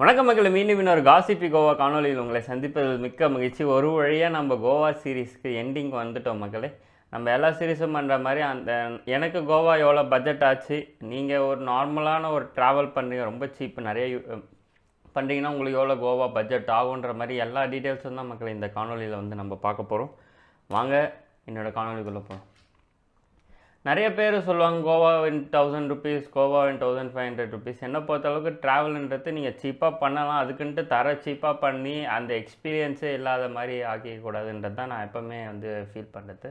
வணக்கம் மக்களே, மீண்டும் இன்னொரு காசிப்பி கோவா காணொலியில் உங்களை சந்திப்பதில் மிக்க மகிழ்ச்சி. ஒரு வழியாக நம்ம கோவா சீரீஸ்க்கு எண்டிங் வந்துட்டோம் மக்களே. நம்ம எல்லா சீரீஸும் பண்ணுற மாதிரி எனக்கு கோவா எவ்வளோ பட்ஜெட் ஆச்சு, நீங்கள் ஒரு நார்மலான ஒரு ட்ராவல் பண்ணுறீங்க, ரொம்ப சீப்பு நிறைய பண்ணுறீங்கன்னா உங்களுக்கு எவ்வளோ கோவா பட்ஜெட் ஆகுன்ற மாதிரி எல்லா டீட்டெயில்ஸும் தான் மக்களே இந்த காணொலியில் நம்ம பார்க்க போகிறோம். வாங்க என்னோடய காணொலிக்குள்ளே போகிறோம். நிறைய பேர் சொல்லுவாங்க கோவாவின் 1000 ருபீஸ், கோவாவின் 1500 ருபீஸ். என்னை பொறுத்தளவுக்கு ட்ராவல்ன்றது நீங்கள் சீப்பாக பண்ணலாம், அதுக்குன்ட்டு சீப்பாக பண்ணி அந்த எக்ஸ்பீரியன்ஸே இல்லாத மாதிரி ஆக்கிக்கூடாதுன்றது தான் நான் எப்போவுமே ஃபீல் பண்ணுறது.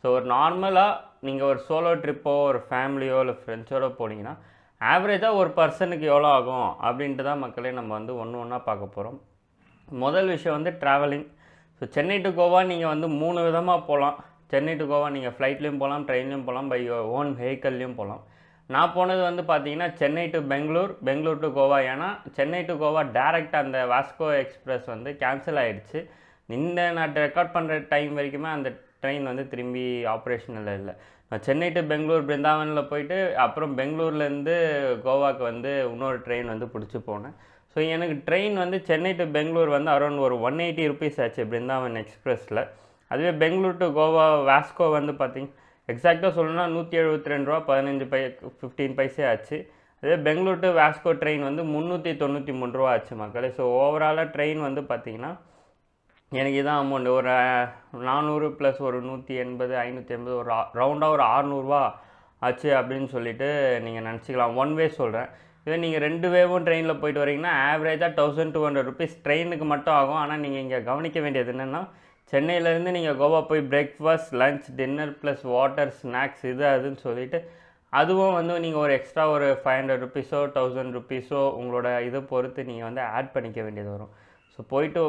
ஸோ ஒரு நார்மலாக நீங்கள் ஒரு சோலோ ட்ரிப்போ ஒரு ஃபேமிலியோ இல்லை ஃப்ரெண்ட்ஸோடு போனீங்கன்னா ஆவரேஜாக ஒரு பர்சனுக்கு எவ்வளோ ஆகும் அப்படின்ட்டு தான் மக்களே நம்ம ஒன்று ஒன்றா பார்க்க போகிறோம். முதல் விஷயம் travelling. So Chennai to Goa நீங்கள் 3 விதமாக போகலாம். சென்னை டு கோவா நீங்கள் ஃப்ளைட்லேயும் போகலாம், ட்ரெயின்லேயும் போகலாம், பை ஓன் வெஹிக்கல்லையும் போகலாம். நான் போனது பார்த்தீங்கன்னா சென்னை டு பெங்களூர், பெங்களூர் டு கோவா. ஏன்னா சென்னை டு கோவா டேரெக்ட் அந்த வாஸ்கோ எக்ஸ்பிரஸ் கேன்சல் ஆகிடுச்சு. நான் ரெக்கார்ட் பண்ணுற டைம் வரைக்குமே அந்த ட்ரெயின் திரும்பி ஆப்ரேஷனில் இல்லை. நான் சென்னை டு பெங்களூர் பிருந்தாவனில் போயிட்டு அப்புறம் பெங்களூர்லேருந்து கோவாவுக்கு இன்னொரு ட்ரெயின் பிடிச்சி போனேன். ஸோ எனக்கு train Chennai to Bangalore around ஒரு 180 ருபீஸ் ஆச்சு பிருந்தாவன் எக்ஸ்பிரஸில். அதுவே பெங்களூர் டு கோவா வாஸ்கோ பார்த்திங்க எக்ஸாக்டாக சொல்லணும்னா 172 ரூபா 15 பைசே ஆச்சு. அதே பெங்களூர் டு வாஸ்கோ ட்ரெயின் 393 ரூபா ஆச்சு மக்களே. ஸோ ஓவராலாக ட்ரெயின் பார்த்திங்கன்னா எனக்கு இதான் அமௌண்ட் ஒரு 400 ப்ளஸ் ஒரு 180 580 ஒரு ரவுண்டாக ஒரு 600 ரூபா ஆச்சு அப்படின்னு சொல்லிட்டு நீங்கள் நினச்சிக்கலாம். ஒன் வே சொல்கிறேன். இதே நீங்கள் 2 வேவும் ட்ரெயினில் போயிட்டு வரீங்கன்னா ஆவரேஜாக 1200 ருபீஸ் ட்ரெயினுக்கு மட்டும் ஆகும். ஆனால் நீங்கள் இங்கே கவனிக்க வேண்டியது என்னென்னா, சென்னையிலேருந்து நீங்கள் கோவா போய் breakfast, lunch, dinner plus water, snacks அதுன்னு சொல்லிவிட்டு அதுவும் நீங்கள் ஒரு எக்ஸ்ட்ரா ஒரு 500 ருபீஸோ 1000 ருபீஸோ உங்களோட இதை பொறுத்து நீங்கள் ஆட் பண்ணிக்க வேண்டியது வரும். ஸோ போயிட்டு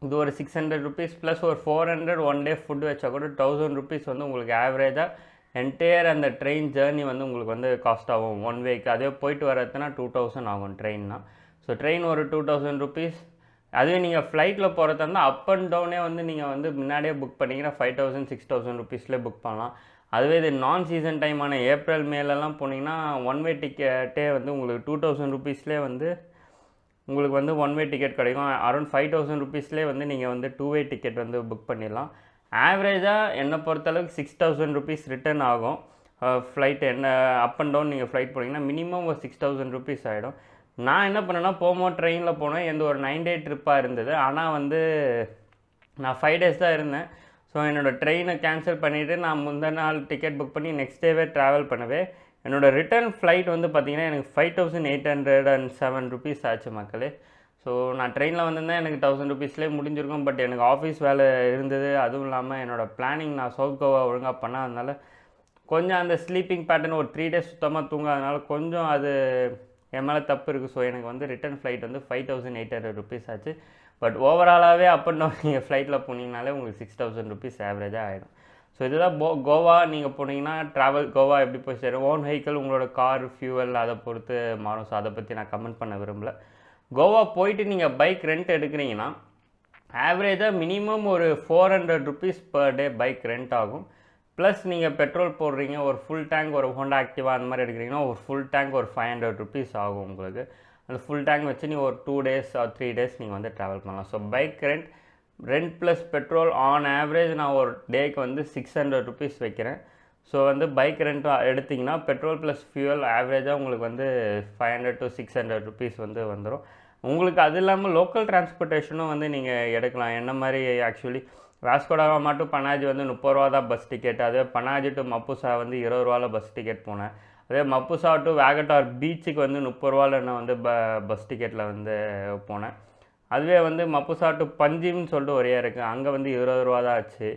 இது ஒரு 600 ருபீஸ் ப்ளஸ் ஒரு 400 ஒன் டே ஃபுட் வச்சா கூட 1000 ருபீஸ் உங்களுக்கு ஆவரேஜாக என்டையர் அந்த ட்ரெயின் ஜேர்னி உங்களுக்கு காஸ்ட் ஆகும் ஒன் வேக்கு. அதே போயிட்டு வரதுனா 2000 ஆகும் ட்ரெயின்னா. ஸோ ட்ரெயின் ஒரு 2000 ருபீஸ். அதுவே நீங்கள் ஃப்ளைட்டில் போகிறதா இருந்தால் அப் அண்ட் டவுனே நீங்கள் முன்னாடியே புக் பண்ணிங்கன்னா 5000 6000 ருபீஸ்லேயே புக் பண்ணலாம். அதுவே இது நான் சீசன் டைமான ஏப்ரல் மேலெல்லாம் போனீங்கன்னா ஒன் வே டிக்கெட்டே உங்களுக்கு 2000 ருபீஸ்லேயே உங்களுக்கு ஒன் வே டிக்கெட் கிடைக்கும். அரௌண்ட் 5000 ருபீஸ்லேயே நீங்கள் 2 வே டிக்கெட் புக் பண்ணிடலாம். ஆவரேஜாக என்னை பொறுத்தளவுக்கு 6000 ருபீஸ் ரிட்டர்ன் ஆகும். ஃப்ளைட் அப் அண்ட் டவுன் நீங்கள் ஃப்ளைட் போனீங்கன்னா மினிமம் ஒரு 6000 ருபீஸ் ஆகிடும். நான் என்ன பண்ணேன்னா போகும்போது ட்ரெயினில் போனேன். ஒரு 9 டே ட்ரிப்பாக இருந்தது. ஆனால் நான் 5 டேஸ் தான் இருந்தேன். ஸோ என்னோடய ட்ரெயினை கேன்சல் பண்ணிவிட்டு நான் முந்தின நாள் டிக்கெட் புக் பண்ணி நெக்ஸ்ட் டேவே ட்ராவல் பண்ணவே என்னோடய ரிட்டர்ன் ஃப்ளைட் பார்த்திங்கன்னா எனக்கு 5807 ருபீஸ் ஆச்சு மக்களே. ஸோ நான் ட்ரெயினில் வந்திருந்தேன் எனக்கு 1000 ருபீஸ்லேயே முடிஞ்சிருக்கும். பட் எனக்கு ஆஃபீஸ் வேலை இருந்தது. அதுவும் இல்லாமல் என்னோடய பிளானிங் நான் சவுத் கோவா ஒழுங்காக பண்ணாதனால கொஞ்சம் அந்த ஸ்லீப்பிங் பேட்டர்ன் ஒரு 3 டேஸ் சுத்தமாக தூங்காதனால கொஞ்சம் அது என் மேலே தப்பு இருக்குது. ஸோ எனக்கு ரிட்டன் ஃப்ளைட் 5800 ருபீஸ் ஆச்சு. பட் ஓவராலாகவே அப் அண்ட் டவுன் நீங்கள் ஃப்ளைட்டில் போனீங்கனாலே உங்களுக்கு 6000 ருபீஸ் ஆவரேஜாக ஆகிடும். ஸோ இதுதான் கோவா நீங்கள் போனீங்கன்னா கோவா எப்படி போய் சேரும். ஓன் வெஹிக்கிள் உங்களோட கார் ஃபியூவல் அதை பொறுத்து மாறும். ஸோ அதை பற்றி நான் கமெண்ட் பண்ண விரும்பல. கோவா போயிட்டு நீங்கள் பைக் ரெண்ட் எடுக்கிறீங்கன்னா ஆவரேஜாக மினிமம் ஒரு 400 rupees per day bike rent ஆகும். ப்ளஸ் நீங்கள் பெட்ரோல் போடுறீங்க, ஒரு ஃபுல் டேங்க் ஒரு ஹோண்டா ஆக்டிவா அந்த மாதிரி எடுக்கிறீங்கன்னா ஒரு ஃபுல் டேங்க் ஒரு 500 ருபீஸ் ஆகும் உங்களுக்கு. அந்த ஃபுல் டேங்க் வச்சு நீங்கள் ஒரு 2 டேஸ் ஆர் 3 டேஸ் நீங்கள் ட்ராவல் பண்ணலாம். So bike rent plus petrol on average நான் ஒரு டேக்கு 600 ருபீஸ் வைக்கிறேன். ஸோ பைக் ரெண்ட் எடுத்திங்கன்னா பெட்ரோல் ப்ளஸ் ஃபியூவல் ஆவரேஜாக உங்களுக்கு 500 to 600 ருபீஸ் வந்துடும். உங்களுக்கு அது இல்லாமல் லோக்கல் டிரான்ஸ்போர்ட்டேஷனும் நீங்கள் எடுக்கலாம். என்ன மாதிரி ஆக்சுவலி வாஸ்கோடாவா மட்டும் பனாஜி 30 ரூபா தான் பஸ் டிக்கெட். அதே பனாஜி டு மப்புசா 20 ரூபாவில் பஸ் டிக்கெட் போனேன். அதே மப்புசா டு வேகட்டார் பீச்சுக்கு 30 ரூபாவில் நான் பஸ் டிக்கெட்டில் போனேன். அதுவே மப்புசா டு பஞ்சிம்னு சொல்லிட்டு ஒரு இருக்குது, அங்கே 20 ரூபா தான் ஆச்சு.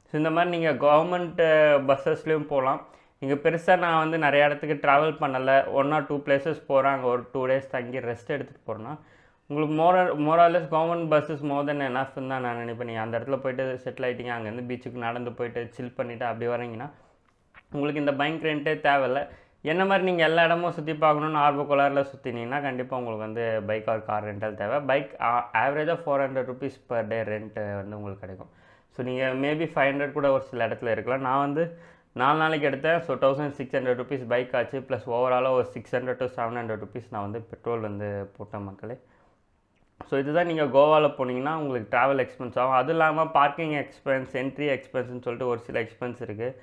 ஸோ இந்த மாதிரி நீங்கள் கவர்மெண்ட் பஸ்ஸஸ்லேயும் போகலாம். இங்கே பெருசாக நான் நிறைய இடத்துக்கு ட்ராவல் பண்ணலை. 1 or 2 பிளேசஸ் போகிறேன். அங்கே ஒரு 2 டேஸ் தங்கி ரெஸ்ட் எடுத்துகிட்டு போகிறேன்னா உங்களுக்கு மோராலெஸ் கவர்மெண்ட் பஸ்ஸஸ் மோர் தென் எனாஃப்னு தான் நான் நினைப்பேன். நீங்கள் அந்த இடத்துல போய்ட்டு செட்டில் ஆகிட்டீங்க, அங்கேருந்து பீச்சுக்கு நடந்து போய்ட்டு சில் பண்ணிவிட்டு அப்படி வரீங்கன்னா உங்களுக்கு இந்த பைக் ரெண்ட்டே தேவையில்லை. என்ன மாதிரி நீங்கள் எல்லா இடமும் சுற்றி பார்க்கணுன்னு ஆர்வக்கோளாரில் சுற்றினீங்கன்னா கண்டிப்பாக உங்களுக்கு பைக் ஆர் கார் ரெண்டல் தேவை. பைக் ஆவரேஜாக 400 ருபீஸ் பர் டே ரெண்ட்டு உங்களுக்கு கிடைக்கும். ஸோ நீங்கள் மேபி 500 கூட ஒரு சில இடத்துல இருக்கலாம். நான் 4 நாளைக்கு எடுத்தேன். ஸோ 1600 ருபீஸ் பைக் ஆச்சு. ப்ளஸ் ஓவராலாக ஒரு 600 to 700 ருபீஸ் நான் பெட்ரோல் போட்டேன் மக்களே. ஸோ இதுதான் நீங்கள் கோவாவில் போனீங்கன்னா உங்களுக்கு ட்ராவல் எக்ஸ்பென்ஸ் ஆகும். அதுவும் இல்லாமல் பார்க்கிங் எக்ஸ்பென்ஸ், என்ட்ரி எக்ஸ்பென்ஸ்னு சொல்லிட்டு ஒரு சில எக்ஸ்பென்ஸ் இருக்குது.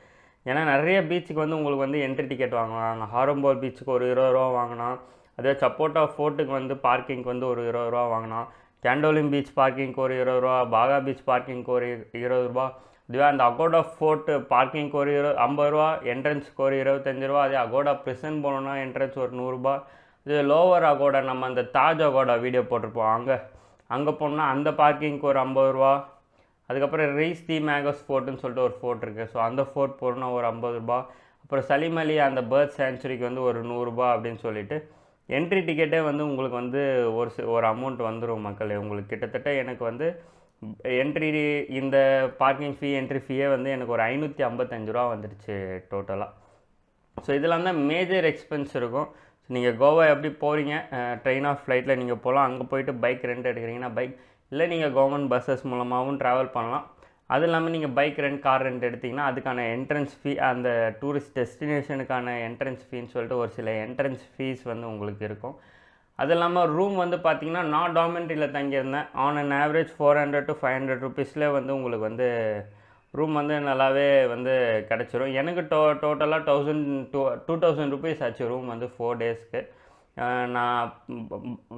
ஏன்னா நிறைய பீச்சுக்கு வந்து உங்களுக்கு வந்து என்ட்ரி டிக்கெட் வாங்குவாங்க. ஹாரம்போர் பீச்சுக்கு ஒரு 20 ரூபா வாங்கினா, அதே சப்போட்டா ஃபோர்ட்டுக்கு வந்து பார்க்கிங்க்கு வந்து ஒரு 20 ரூபா வாங்கினா, கேண்டோலிம் பீச் பார்க்கிங்க்கு ஒரு 20 ரூபா, பாகா பீச் பார்க்கிங்க்கு ஒரு 20 ரூபா, இதுவே அந்த அகோடா ஃபோர்ட்டு பார்க்கிங்க்கு ஒரு 50 ரூபா, என்ட்ரன்ஸுக்கு ஒரு 25 ரூபா, அதே அகோடா ப்ரிசன் போனோன்னா என்ட்ரன்ஸ் ஒரு 100 ரூபா. இது லோவர் அகோடா, நம்ம அந்த தாஜ் அகோடா வீடியோ போட்டிருப்போம், அங்கே போனால் அந்த பார்க்கிங்க்கு ஒரு 50 ரூபா. அதுக்கப்புறம் ரீஸ் தி மேகோஸ் ஃபோர்ட்டுன்னு சொல்லிட்டு ஒரு ஃபோர்ட் இருக்குது. ஸோ அந்த ஃபோர்ட் போகிறோன்னா ஒரு 50 ரூபா. அப்புறம் சலிமலி அந்த பேர்ட் சேஞ்சுரிக்கு வந்து ஒரு 100 ரூபா அப்படின்னு சொல்லிட்டு என்ட்ரி டிக்கெட்டே வந்து உங்களுக்கு வந்து ஒரு அமௌண்ட் வந்துடும் மக்களே. உங்களுக்கு கிட்டத்தட்ட எனக்கு வந்து என்ட்ரி இந்த பார்க்கிங் ஃபீ, என்ட்ரி ஃபீயே வந்து எனக்கு ஒரு 555 ரூபா வந்துடுச்சு டோட்டலாக. ஸோ இதெல்லாம் தான் மேஜர் எக்ஸ்பென்ஸ் இருக்கும். நீங்கள் கோவா எப்படி போகிறீங்க, ட்ரெயின் ஆஃப் ஃப்ளைட்டில் நீங்கள் போகலாம். அங்கே போயிட்டு பைக் ரெண்ட் எடுக்கிறீங்கன்னா பைக், இல்லை நீங்கள் கவர்மெண்ட் பஸ்ஸஸ் மூலமாகவும் ட்ராவல் பண்ணலாம். அது இல்லாமல் நீங்கள் பைக் ரெண்ட், கார் ரெண்ட் எடுத்திங்கன்னா அதுக்கான என்ட்ரன்ஸ் ஃபீ, அந்த டூரிஸ்ட் டெஸ்டினேஷனுக்கான என்ட்ரன்ஸ் ஃபீன்னு சொல்லிட்டு ஒரு சில என்ட்ரன்ஸ் ஃபீஸ் வந்து உங்களுக்கு இருக்கும். அது இல்லாமல் ரூம் வந்து பார்த்திங்கன்னா நான் டார்மெண்ட்ரியில் தங்கியிருந்தேன். ஆன் அன் ஆவரேஜ் 400 to 500 ருபீஸ்லேயே வந்து உங்களுக்கு வந்து ரூம் வந்து நல்லாவே வந்து கிடச்சிரும். எனக்கு டோட்டலாக 2000 ருபீஸ் ஆச்சு ரூம் வந்து 4 டேஸ்க்கு. நான்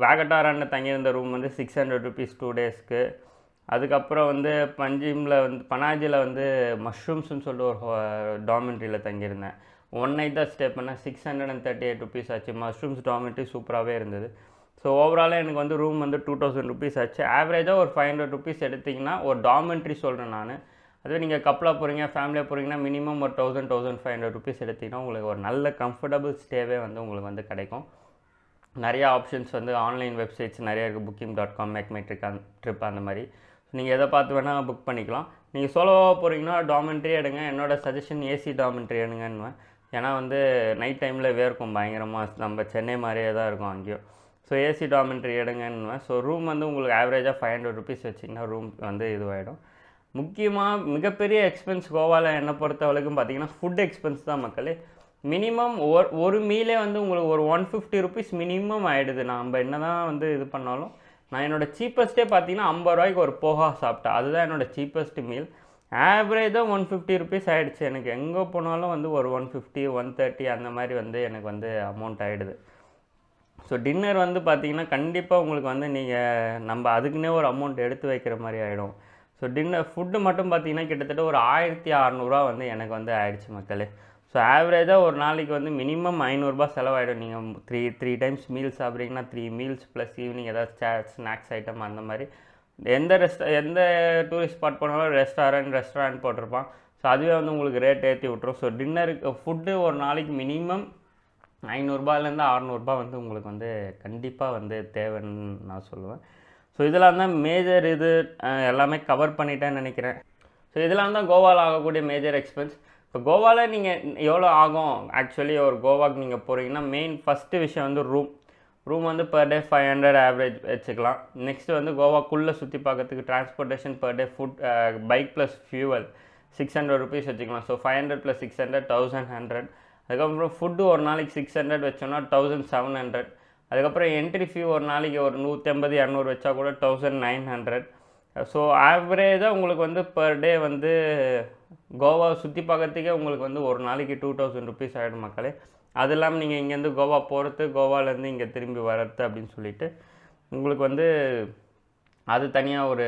வேகட்டாரான்னு தங்கியிருந்த ரூம் வந்து 600 ருபீஸ் 2 டேஸ்க்கு. அதுக்கப்புறம் வந்து பனாஜியில் வந்து மஷ்ரூம்ஸ்னு சொல்லிட்டு ஒரு டார்மெண்ட்ரியில் தங்கியிருந்தேன். 1 நைட் தான் ஸ்டே பண்ணேன். 638 ருபீஸ் ஆச்சு. மஷ்ரூம்ஸ் டார்மெண்ட்ரி சூப்பராகவே இருந்தது. ஸோ ஓவராலாக எனக்கு வந்து ரூம் வந்து 2000 ருபீஸ் ஆச்சு. ஆவரேஜாக ஒரு 500 ருபீஸ் எடுத்திங்கன்னா ஒரு டார்மெண்ட்ரி சொல்கிறேன் நான். அதுவே நீங்கள் கப்பலாக போகிறீங்க, ஃபேமிலியாக போகிறீங்கன்னா மினிமம் ஒரு 1500 ருபீஸ் எடுத்திங்கன்னா உங்களுக்கு ஒரு நல்ல கம்ஃபர்டபுள் ஸ்டேவே வந்து உங்களுக்கு வந்து கிடைக்கும். நிறையா ஆப்ஷன்ஸ் வந்து ஆன்லைன் வெப்சைட்ஸ் நிறையா இருக்குது. booking.com, ட்ரிப் அந்த மாதிரி. நீங்கள் எதை பார்த்து வேணால் புக் பண்ணிக்கலாம். நீங்கள் சோலோவாக போகிறீங்கன்னா டார்மெண்ட்ரி எடுங்க. என்னோடய சஜஷன் ஏசி டார்மெண்ட்ரி எடுங்கன்னுவேன். ஏன்னா வந்து நைட் டைமில் வேர்க்கும் பயங்கரமாக, நம்ம சென்னை மாதிரியே தான் இருக்கும் அங்கேயும். ஸோ ஏசி டார்மெண்ட்ரி எடுங்கன்னுவேன். ஸோ ரூம் வந்து உங்களுக்கு ஆவரேஜாக 500 ருபீஸ் வச்சிங்கன்னா ரூம் வந்து இதுவாகிடும். முக்கியமாக மிகப்பெரிய எக்ஸ்பென்ஸ் கோவாவில் என்னை பொறுத்த வரைக்கும் பார்த்தீங்கன்னா ஃபுட் எக்ஸ்பென்ஸ் தான் மக்களே. மினிமம் ஒரு மீலே வந்து உங்களுக்கு ஒரு 150 ருபீஸ் மினிமம் ஆகிடுது. நம்ம என்ன தான் வந்து இது பண்ணாலும், நான் என்னோடய சீப்பஸ்ட்டே பார்த்தீங்கன்னா 50 ரூபாய்க்கு ஒரு போகா சாப்பிட்டேன். அதுதான் என்னோடய சீப்பஸ்ட் மீல். ஆவரேஜாக 150 ருபீஸ் ஆகிடுச்சு. எனக்கு எங்கே போனாலும் வந்து ஒரு 150, 130 அந்த மாதிரி வந்து எனக்கு வந்து அமௌண்ட் ஆகிடுது. ஸோ டின்னர் வந்து பார்த்திங்கன்னா கண்டிப்பாக உங்களுக்கு வந்து நம்ம அதுக்குன்னே ஒரு அமௌண்ட் எடுத்து வைக்கிற மாதிரி ஆகிடும். ஸோ ஃபுட்டு மட்டும் பார்த்திங்கன்னா கிட்டத்தட்ட ஒரு 1600 வந்து எனக்கு வந்து ஆகிடுச்சு மக்களே. ஸோ ஆவரேஜாக ஒரு நாளைக்கு வந்து மினிமம் 500 செலவாகிடும். நீங்கள் த்ரீ டைம்ஸ் மீல்ஸ் சாப்பிட்றீங்கன்னா 3 மீல்ஸ் ப்ளஸ் ஈவினிங் ஏதாவது ஸ்நாக்ஸ் ஐட்டம் அந்த மாதிரி. எந்த டூரிஸ்ட் ஸ்பாட் போனாலும் ரெஸ்டாரண்ட் போட்டிருப்பான். ஸோ அதுவே வந்து உங்களுக்கு ரேட் ஏற்றி விட்ரும். ஸோ ஃபுட்டு ஒரு நாளைக்கு மினிமம் 500 600 வந்து உங்களுக்கு வந்து கண்டிப்பாக வந்து தேவைன்னு நான் சொல்லுவேன். ஸோ இதெல்லாம் தான் மேஜர் எல்லாமே கவர் பண்ணிட்டேன்னு நினைக்கிறேன். ஸோ இதெல்லாம் தான் கோவாவில் ஆகக்கூடிய மேஜர் எக்ஸ்பென்ஸ். இப்போ கோவாவில் நீங்கள் எவ்வளோ ஆகும் ஆக்சுவலி ஒரு கோவாக்கு நீங்கள் போகிறீங்கன்னா ஃபஸ்ட்டு விஷயம் வந்து ரூம் வந்து பர் டே 500 ஆவரேஜ் வச்சுக்கலாம். நெக்ஸ்ட்டு வந்து கோவாக்குள்ளே சுற்றி பார்க்கறதுக்கு transportation per day, food, bike plus fuel 600 rupees வச்சுக்கலாம். ஸோ 500 + 600 1100. அதுக்கப்புறம் ஃபுட்டு ஒரு நாளைக்கு 600 வச்சோன்னா 1700. அதுக்கப்புறம் என்ட்ரி ஃபீ ஒரு நாளைக்கு ஒரு 150 200 வச்சா கூட 1900. ஸோ ஆவரேஜாக உங்களுக்கு வந்து பர் டே வந்து கோவாவை சுற்றி பார்க்கறதுக்கே உங்களுக்கு வந்து ஒரு நாளைக்கு 2000 ருபீஸ் ஆகிடும் மக்களே. அது இல்லாமல் நீங்கள் இங்கேருந்து கோவா போகிறது, கோவாலேருந்து இங்கே திரும்பி வர்றது அப்படின்னு சொல்லிட்டு உங்களுக்கு வந்து அது தனியாக ஒரு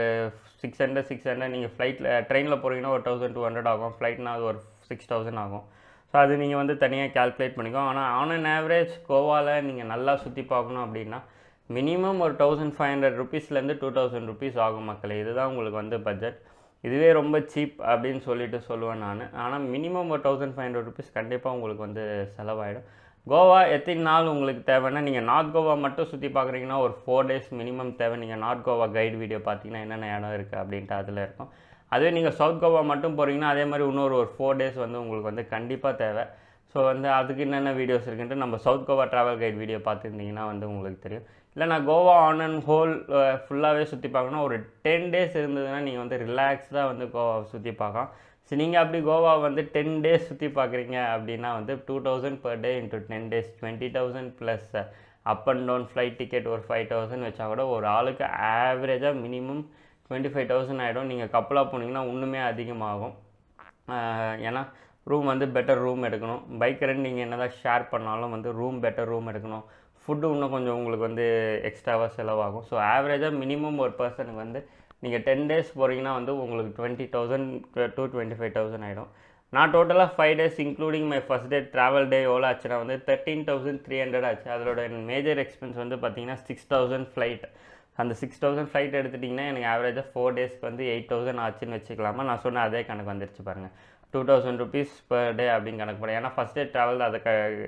600 நீங்கள் ட்ரெயினில் போகிறீங்கன்னா ஒரு 1200 ஆகும். ஃப்ளைட்னா அது ஒரு 6000 ஆகும். ஸோ அது நீங்கள் வந்து தனியாக கேல்குலேட் பண்ணிக்கோ. ஆனால் ஆன் அன் ஆவரேஜ் கோவாவில் நீங்கள் நல்லா சுற்றி பார்க்கணும் அப்படின்னா மினிமம் ஒரு 1500 ருபீஸ்லேருந்து 2000 ருபீஸ் ஆகும் மக்களே. இதுதான் உங்களுக்கு வந்து பட்ஜெட். இதுவே ரொம்ப சீப் அப்படின்னு சொல்லுவேன் நான். ஆனால் மினிமம் ஒரு 1500 ருபீஸ் கண்டிப்பாக உங்களுக்கு வந்து செலவாயிடும். கோவா எத்தனை நாள் உங்களுக்கு தேவைன்னா, நீங்கள் நார்த் கோவா மட்டும் சுற்றி பார்க்குறீங்கன்னா ஒரு 4 டேஸ் மினிமம் தேவை. நீங்கள் நார்த் கோவா கைடு வீடியோ பார்த்தீங்கன்னா என்னென்ன இடம் இருக்குது அப்படின்ட்டு அதில் இருக்கும். அதுவே நீங்கள் சவுத் கோவா மட்டும் போகிறீங்கன்னா அதே மாதிரி இன்னொரு 4 டேஸ் வந்து உங்களுக்கு வந்து கண்டிப்பாக தேவை. ஸோ வந்து அதுக்கு என்னென்ன வீடியோஸ் இருக்குன்ட்டு நம்ம south Goa travel guide video பார்த்துருந்தீங்கன்னா வந்து உங்களுக்கு தெரியும். இல்லை நான் கோவா ஆன் அண்ட் ஹோல் ஃபுல்லாகவே சுற்றி பார்க்கணும் ஒரு 10 டேஸ் இருந்ததுன்னா நீங்கள் வந்து ரிலாக்ஸ்டாக வந்து கோவாவை சுற்றி பார்க்கலாம். ஸோ நீங்கள் அப்படி கோவா வந்து 10 டேஸ் சுற்றி பார்க்குறீங்க அப்படின்னா வந்து 2000 per day into 10 days 20,000 + up and down flight ticket ஒரு 5000 வச்சா கூட ஒரு ஆளுக்கு ஆவரேஜாக மினிமம் 25,000 ஆகிடும். நீங்கள் கப்பலாக போனீங்கன்னா இன்னுமே அதிகமாகும். ஏன்னா ரூம் வந்து பெட்டர் ரூம் எடுக்கணும். பைக் ரெண்ட் நீங்கள் என்ன தான் ஷேர் பண்ணாலும் வந்து பெட்டர் ரூம் எடுக்கணும். ஃபுட்டு இன்னும் கொஞ்சம் உங்களுக்கு வந்து எக்ஸ்ட்ராவாக செலவாகும். ஸோ ஆவரேஜாக மினிமம் ஒரு பர்சனுக்கு வந்து நீங்கள் 10 days போகிறீங்கன்னா வந்து உங்களுக்கு 20,000 to 25,000 ஆகிடும். நான் டோட்டலாக 5 days including my first day travel day எவ்வளோ ஆச்சுன்னா வந்து 13,300 ஆச்சு. அதோட மேஜர் எக்ஸ்பென்ஸ் வந்து பார்த்தீங்கன்னா 6,000 ஃப்ளைட். அந்த 6,000 ஃப்ளைட் எடுத்துட்டிங்கன்னா எனக்கு ஆவரேஜாக 4 daysக்கு வந்து 8,000 ஆச்சுன்னு வச்சுக்கலாமா. நான் சொன்ன அதே கணக்கு வந்துருச்சு பாருங்கள். 2,000 rupees பர் டே அப்படின்னு கணக்கு போகிறேன். ஏன்னா ஃபஸ்ட் டே ட்ராவல் அதை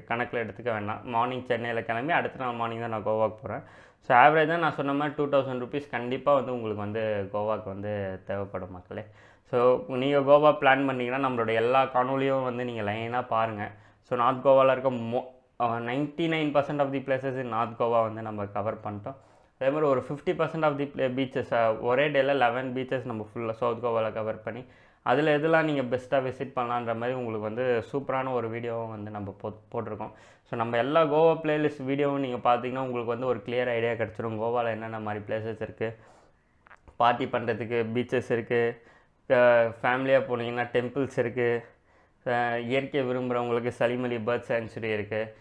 கணக்கில் எடுத்துக்க வேண்டாம். மார்னிங் சென்னையில் கிளம்பி அடுத்த நாள் மார்னிங் தான் நான் கோவாக்கு போகிறேன். ஸோ ஆவரேஜாக நான் சொன்ன மாதிரி 2,000 rupees கண்டிப்பாக வந்து உங்களுக்கு வந்து கோவாக்கு வந்து தேவைப்படும் மக்களே. ஸோ நீங்கள் கோவா பிளான் பண்ணிங்கன்னா நம்மளோட எல்லா காணொலியும் வந்து நீங்கள் லைனாக பாருங்கள். ஸோ நார்த் கோவாவில் இருக்க 99% of the places in north Goa வந்து நம்ம கவர் பண்ணிட்டோம். அதே மாதிரி ஒரு 50% ஆஃப் தி பீச்சஸ் ஒரே டேயில் 11 பீச்சஸ் நம்ம ஃபுல்லாக சவுத் கோவாவில் கவர் பண்ணி அதில் எதெல்லாம் நீங்கள் பெஸ்ட்டாக விசிட் பண்ணலான்ற மாதிரி உங்களுக்கு வந்து சூப்பரான ஒரு வீடியோவும் வந்து நம்ம போட்டிருக்கோம். ஸோ நம்ம எல்லா கோவா பிளேலிஸ்ட் வீடியோவும் நீங்கள் பார்த்தீங்கன்னா உங்களுக்கு வந்து ஒரு கிளியர் ஐடியா கிடச்சிடும். கோவாவில் என்னென்ன மாதிரி பிளேசஸ் இருக்குது, பார்ட்டி பண்ணுறதுக்கு பீச்சஸ் இருக்குது, ஃபேமிலியாக போனீங்கன்னா டெம்பிள்ஸ் இருக்குது, இயற்கை விரும்புகிறவங்களுக்கு சலிமலி பேர்ட் சேன்ச்சுரி இருக்குது,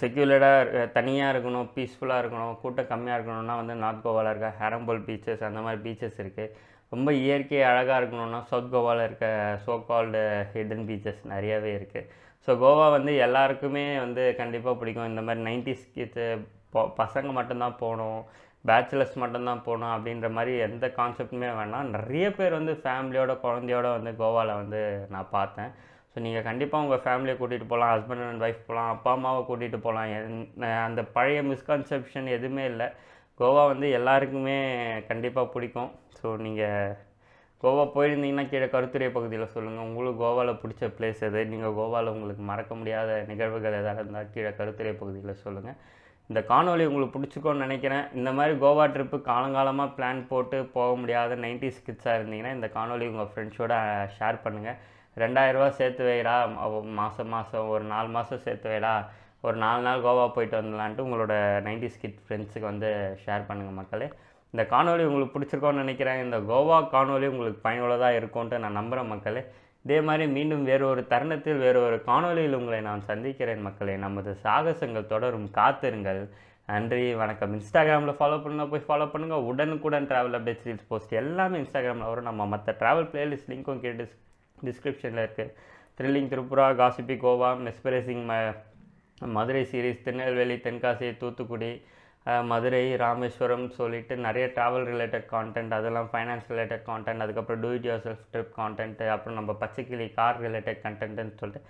செக்யூலராக தனியாக இருக்கணும், பீஸ்ஃபுல்லாக இருக்கணும், கூட்டம் கம்மியாக இருக்கணும்னா வந்து நார்த் கோவாவில் இருக்க ஹேரம்போல் பீச்சஸ் அந்த மாதிரி பீச்சஸ் இருக்குது. ரொம்ப இயற்கை அழகாக இருக்கணும்னா சவுத் கோவாவில் இருக்க சோ கால்டு ஹிடன் பீச்சஸ் நிறையாவே இருக்குது. ஸோ கோவா வந்து எல்லாருக்குமே வந்து கண்டிப்பாக பிடிக்கும். இந்த மாதிரி 90s கிட்ஸு பசங்க மட்டும்தான் போகணும், பேச்சுலர்ஸ் மட்டும்தான் போகணும் அப்படின்ற மாதிரி எந்த கான்செப்ட்டுமே வேண்டாம். நிறைய பேர் வந்து ஃபேமிலியோட குழந்தையோட வந்து கோவாவில் வந்து நான் பார்த்தேன். ஸோ நீங்கள் கண்டிப்பாக உங்கள் ஃபேமிலியை கூட்டிகிட்டு போகலாம், ஹஸ்பண்ட் அண்ட் ஒய்ஃப் போகலாம், அப்பா அம்மாவை கூட்டிகிட்டு போகலாம். அந்த பழைய மிஸ்கான்செப்ஷன் எதுவுமே இல்லை. கோவா வந்து எல்லாருக்குமே கண்டிப்பாக பிடிக்கும். ஸோ நீங்கள் கோவா போயிருந்தீங்கன்னா கீழே கருத்துரை பகுதியில் சொல்லுங்கள். உங்களுக்கு கோவாவில் பிடிச்ச பிளேஸ் எது, நீங்கள் கோவாவில் உங்களுக்கு மறக்க முடியாத நிகழ்வுகள் எதாவது இருந்தால் கீழே கருத்துரை பகுதியில் சொல்லுங்கள். இந்த காணொலி உங்களுக்கு பிடிச்சிக்கோன்னு நினைக்கிறேன். இந்த மாதிரி கோவா ட்ரிப்பு காலங்காலமாக பிளான் போட்டு போக முடியாத 90s கிட்ஸாக இருந்தீங்கன்னா இந்த காணொலி உங்கள் ஃப்ரெண்ட்ஸோட ஷேர் பண்ணுங்கள். 2,000 ரூபா சேர்த்து வைடா, மாதம் ஒரு 4 மாதம் சேர்த்து வைடா, ஒரு 4 நாள் கோவா போயிட்டு வந்துடலான்ட்டு உங்களோட 90s கிட் ஃப்ரெண்ட்ஸுக்கு வந்து ஷேர் பண்ணுங்கள் மக்களே. இந்த காணொலி உங்களுக்கு பிடிச்சிருக்கோன்னு நினைக்கிறேன். இந்த கோவா காணொலி உங்களுக்கு பயனுள்ளதாக இருக்கும்ன்ட்டு நான் நம்புகிறேன் மக்களே. இதே மாதிரி மீண்டும் வேறு ஒரு தருணத்தில் வேறு ஒரு காணொலியில் உங்களை நான் சந்திக்கிறேன் மக்களே. நமது சாகசங்கள் தொடரும், காத்திருங்கள். நன்றி, வணக்கம். இன்ஸ்டாகிராமில் ஃபாலோ பண்ணுங்கள், போய் ஃபாலோ பண்ணுங்கள். உடனுக்குடன் ட்ராவல் அப்டேட்ஸ், ரீல்ஸ் போஸ்ட் எல்லாமே இன்ஸ்டாகிராமில் வரும். நம்ம மற்ற ட்ராவல் பிளேலிஸ்ட் லிங்க்கும் கீழே டிஸ்கிரிப்ஷனில் இருக்குது. Thrilling Tripura, காசிப்பி Goa, mesmerising Madurai series, Tirunelveli, Tenkasi, Thoothukudi, Madurai, Rameswaram சொல்லிட்டு நிறைய ட்ராவல் ரிலேட்டட் கான்டென்ட், அதெல்லாம் ஃபைனான்ஸ் ரிலேட்டட் கான்டென்ட், அதுக்கப்புறம் do it your self trip content, அப்புறம் நம்ம பச்சைக்கிளி கார் ரிலேட்டட் கண்டென்ட்னு சொல்லிட்டு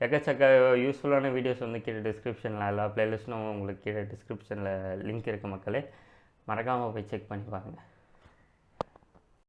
எக்கச்சக்க யூஸ்ஃபுல்லான வீடியோஸ் வந்து கீழே டிஸ்கிரிப்ஷனில் எல்லா பிளேலிஸ்ட்டும் உங்களுக்கு கீழே டிஸ்கிரிப்ஷனில் லிங்க் இருக்குது மக்களே. மறக்காமல் போய் செக் பண்ணி பாருங்கள்.